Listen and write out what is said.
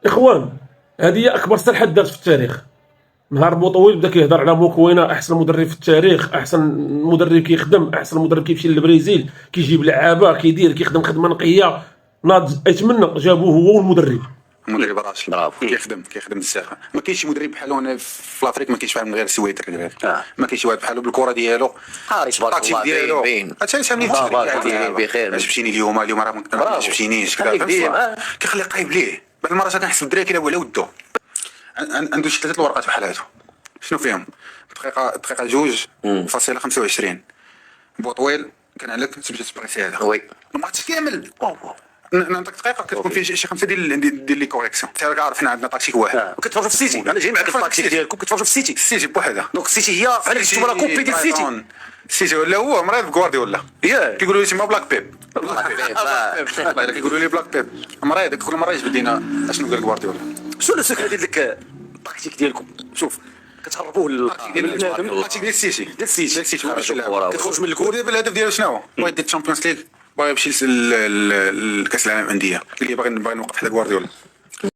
اخوان، هذه هي اكبر صرحه دارت في التاريخ. نهار بوطويل بدا كيهضر على موكوينه احسن مدرب في التاريخ، احسن مدرب كيخدم، احسن مدرب كيمشي للبرازيل كيجيب لعابه كيدير كيخدم خدمه نقيه. ناض يتمنى جابوه هو والمدرب. مدرب راشد كيخدم بزاف. ما كاينش مدرب بحالو هنا في الافريق، ما كاينش بحال من غير سويتر ما كاينش واحد بحالو بالكره ديالو حارس بارك الله ديالو باين عرفتي بخير. جبتيني اليوم راه ما جبتينيش كيخلي قايب ليه. بعض المرات كنحس بالدراري كيلعبوا على ودو. عنده شي 3 الورقات بحال هادو. شنو فيهم؟ دقيقه 2.25 بوطويل كان عليك تبدا تبغي هذا وي الماتش كامل. نعطيك دقيقه كتكون فيه شي 5 ديال لي كوريكسيون. انت راك عارف حنا عندنا تاكتيك واحد. كتفرجوا في السيتي. انا جاي معك في التاكتيك ديالكم. كتفرجوا في السيتي بوحدها. دونك السيتي هي بحال نتوما لا كوبي ديال السيتي. السيتي ولا هو مريض بغوارديولا. كيقولوا لي تما بلاك بيب. والله كيقولوا لي بلاك بيب مريض. كل مره يجبد لينا اشنو قال غوارديولا. شنو السكر ديال ديك التاكتيك ديالكم؟ شوف كتهربوه التاكتيك ديال السيتي. كتخرج من الكور. دابا الهدف ديالو شنو هو؟ بغا يدي الشامبيونز ليغ، باغي يمشي لكاس العالم للانديه. قال لي باغي نوقف حدا غوارديولا.